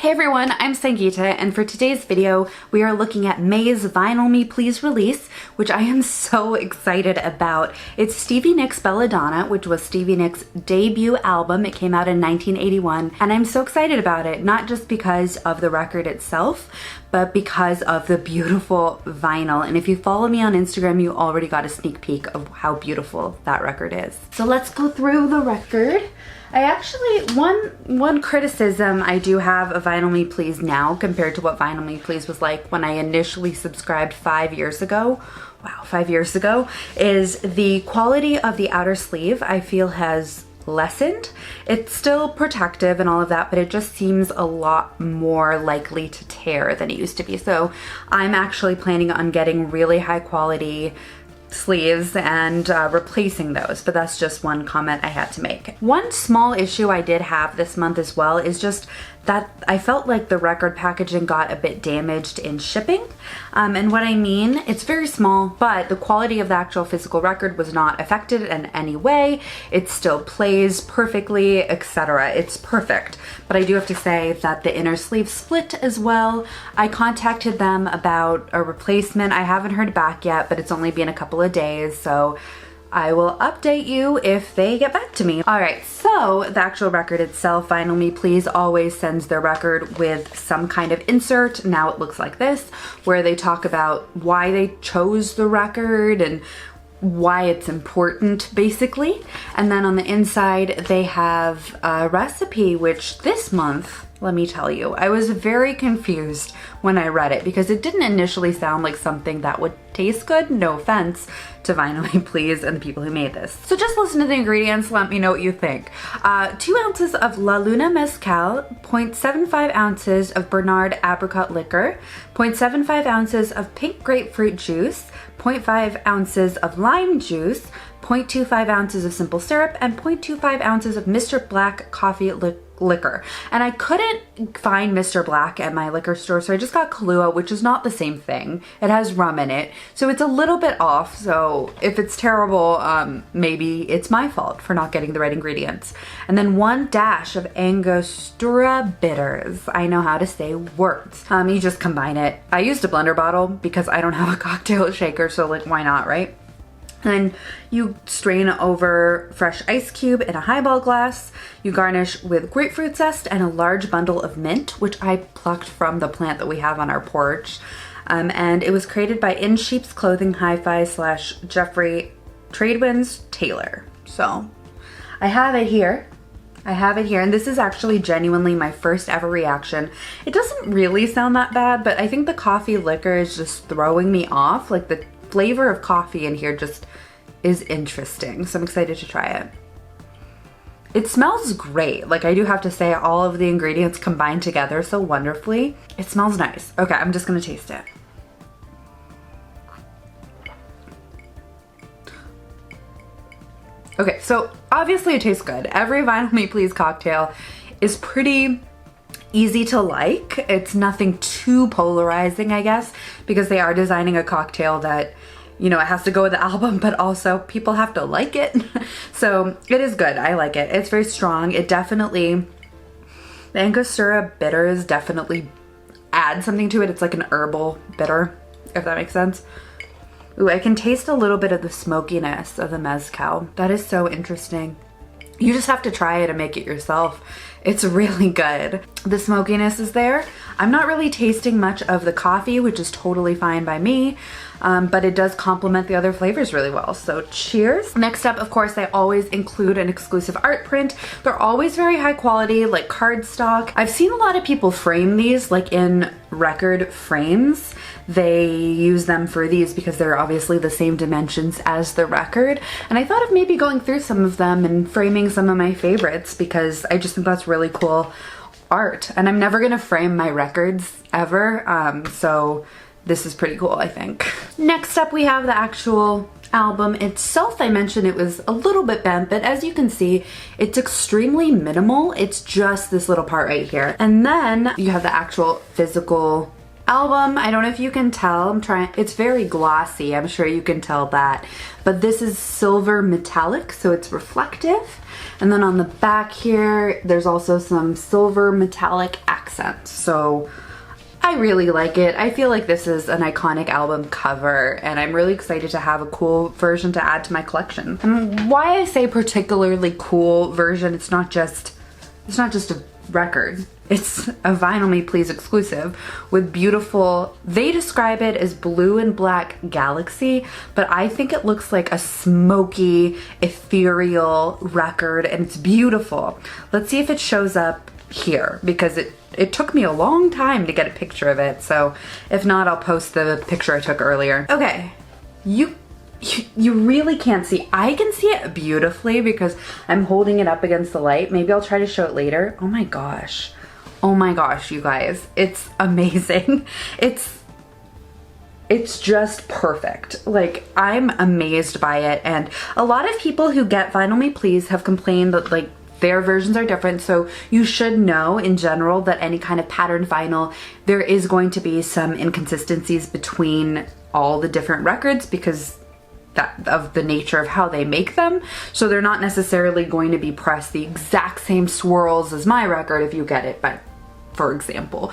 Hey everyone, I'm Sangeeta, and for today's video, we are looking at May's Vinyl Me Please release, which I am so excited about. It's Stevie Nicks' Belladonna, which was Stevie Nicks' debut album. It came out in 1981, and I'm so excited about it, not just because of the record itself, but because of the beautiful vinyl. And if you follow me on Instagram, you already got a sneak peek of how beautiful that record is. So let's go through the record. I actually, one criticism I do have of Vinyl Me Please now compared to what Vinyl Me Please was like when I initially subscribed 5 years ago, wow, 5 years ago, is the quality of the outer sleeve I feel has lessened. It's still protective and all of that, but it just seems a lot more likely to tear than it used to be. So I'm actually planning on getting really high quality sleeves and replacing those, but that's just one comment I had to make. One small issue I did have this month as well is just that I felt like the record packaging got a bit damaged in shipping. And what I mean, it's very small, but the quality of the actual physical record was not affected in any way. It still plays perfectly, etc. It's perfect. But I do have to say that the inner sleeve split as well. I contacted them about a replacement. I haven't heard back yet, but it's only been a couple of days, so I will update you if they get back to me. All right, so the actual record itself, Vinyl Me Please always sends their record with some kind of insert. Now it looks like this, where they talk about why they chose the record and why it's important, basically. And then on the inside, they have a recipe, which this month, let me tell you, I was very confused when I read it because it didn't initially sound like something that would taste good. No offense to Vinyl Me Please and the people who made this. So just listen to the ingredients, let me know what you think. 2 ounces of La Luna Mezcal, 0.75 ounces of Bernard Apricot Liquor, 0.75 ounces of pink grapefruit juice, 0.5 ounces of lime juice, 0.25 ounces of simple syrup, and 0.25 ounces of Mr. Black coffee liquor. And I couldn't find Mr. Black at my liquor store, so I just got Kahlua, which is not the same thing. It has rum in it, so it's a little bit off. So if it's terrible, maybe it's my fault for not getting the right ingredients. And then 1 dash of Angostura bitters. I know how to say words. You just combine it. I used a blender bottle because I don't have a cocktail shaker, so like why not, right? And you strain over fresh ice cube in a highball glass. You garnish with grapefruit zest and a large bundle of mint, which I plucked from the plant that we have on our porch. And it was created by In Sheep's Clothing Hi-Fi / Jeffrey Tradewinds Taylor. So I have it here. And this is actually genuinely my first ever reaction. It doesn't really sound that bad, but I think the coffee liquor is just throwing me off. Like the flavor of coffee in here just is interesting, so I'm excited to try it. It smells great. Like I do have to say, all of the ingredients combined together so wonderfully. It smells nice. Okay, I'm just gonna taste it. Okay, so obviously it tastes good. Every Vinyl Me Please cocktail is pretty easy to like. It's nothing too polarizing, I guess, because they are designing a cocktail that, you know, it has to go with the album, but also people have to like it. So it is good. I like it. It's very strong. It definitely, the Angostura bitters definitely add something to it. It's like an herbal bitter, if that makes sense. Ooh, I can taste a little bit of the smokiness of the mezcal. That is so interesting. You just have to try it and make it yourself. It's really good. The smokiness is there. I'm not really tasting much of the coffee, which is totally fine by me, but it does complement the other flavors really well. So cheers. Next up, of course, I always include an exclusive art print. They're always very high quality, like cardstock. I've seen a lot of people frame these like in record frames. They use them for these because they're obviously the same dimensions as the record. And I thought of maybe going through some of them and framing some of my favorites because I just think that's really cool art. And I'm never gonna frame my records ever, so this is pretty cool, I think. Next up, we have the actual album itself. I mentioned it was a little bit bent, but as you can see, it's extremely minimal. It's just this little part right here. And then you have the actual physical album. I don't know if you can tell. It's very glossy. I'm sure you can tell that. But this is silver metallic, so it's reflective. And then on the back here, there's also some silver metallic accents. So I really like it. I feel like this is an iconic album cover, and I'm really excited to have a cool version to add to my collection. And why I say particularly cool version, it's not just a record. It's a Vinyl Me Please exclusive with beautiful, they describe it as blue and black galaxy, but I think it looks like a smoky, ethereal record, and it's beautiful. Let's see if it shows up here, because it took me a long time to get a picture of it, so if not, I'll post the picture I took earlier. Okay, you really can't see. I can see it beautifully because I'm holding it up against the light. Maybe I'll try to show it later. Oh my gosh. Oh my gosh, you guys. It's amazing. It's just perfect. Like, I'm amazed by it, and a lot of people who get Vinyl Me Please have complained that, like, their versions are different, so you should know in general that any kind of patterned vinyl, there is going to be some inconsistencies between all the different records because of the nature of how they make them. So they're not necessarily going to be pressed the exact same swirls as my record if you get it, but for example.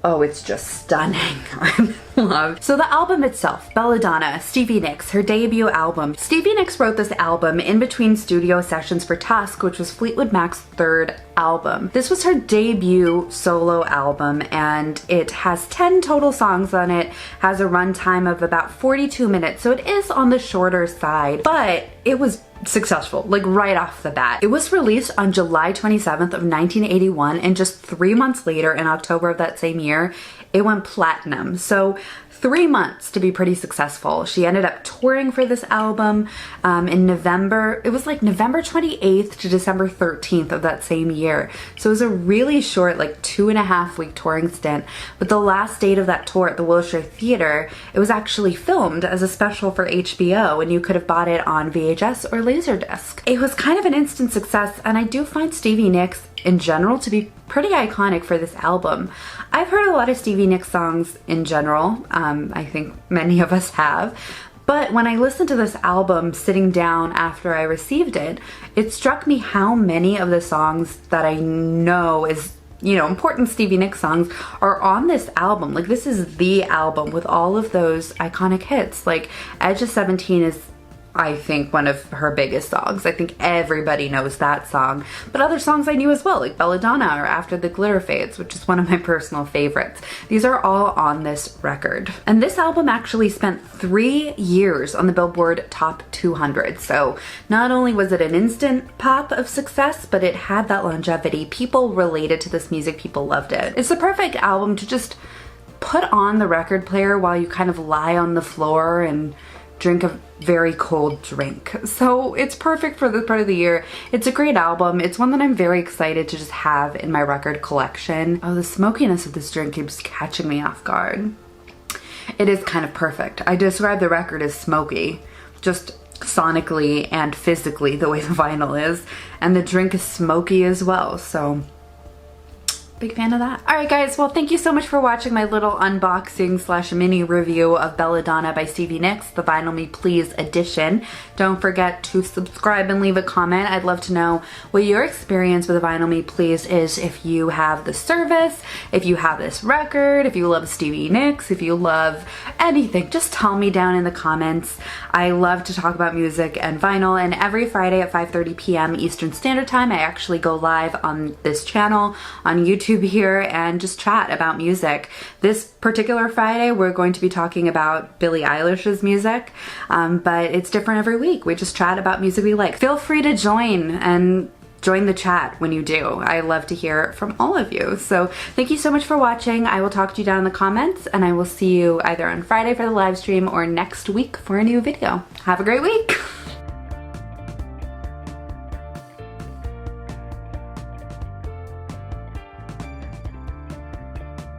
Oh, it's just stunning. I'm in love. So the album itself, Belladonna, Stevie Nicks, her debut album. Stevie Nicks wrote this album in between studio sessions for Tusk, which was Fleetwood Mac's third album. This was her debut solo album, and it has 10 total songs on it, has a runtime of about 42 minutes, so it is on the shorter side, but it was successful, like right off the bat. It was released on July 27th of 1981, and just 3 months later, in October of that same year, it went platinum. So 3 months to be pretty successful. She ended up touring for this album in November. It was like November 28th to December 13th of that same year. So it was a really short, like 2.5 week touring stint. But the last date of that tour at the Wilshire Theatre, it was actually filmed as a special for HBO, and you could have bought it on VHS or Laserdisc. It was kind of an instant success, and I do find Stevie Nicks in general to be pretty iconic for this album. I've heard a lot of Stevie Nicks songs in general. I think many of us have. But when I listened to this album sitting down after I received it, it struck me how many of the songs that I know is, you know, important Stevie Nicks songs are on this album. Like, this is the album with all of those iconic hits. Like, Edge of 17 is, I think, one of her biggest songs. I think everybody knows that song. But other songs I knew as well, like Belladonna or After the Glitter Fades, which is one of my personal favorites. These are all on this record. And this album actually spent 3 years on the Billboard Top 200. So not only was it an instant pop of success, but it had that longevity. People related to this music, people loved it. It's the perfect album to just put on the record player while you kind of lie on the floor and drink a very cold drink. So it's perfect for this part of the year. It's a great album. It's one that I'm very excited to just have in my record collection. Oh, the smokiness of this drink keeps catching me off guard. It is kind of perfect. I describe the record as smoky, just sonically and physically, the way the vinyl is, and the drink is smoky as well, so big fan of that. Alright guys, well, thank you so much for watching my little unboxing slash mini review of Belladonna by Stevie Nicks, the Vinyl Me Please edition. Don't forget to subscribe and leave a comment. I'd love to know what your experience with Vinyl Me Please is, if you have the service, if you have this record, if you love Stevie Nicks, if you love anything. Just tell me down in the comments. I love to talk about music and vinyl, and every Friday at 5:30 p.m. Eastern Standard Time, I actually go live on this channel on YouTube here and just chat about music. This particular Friday, we're going to be talking about Billie Eilish's music, but it's different every week. We just chat about music we like. Feel free to join the chat when you do. I love to hear from all of you. So thank you so much for watching. I will talk to you down in the comments, and I will see you either on Friday for the live stream or next week for a new video. Have a great week.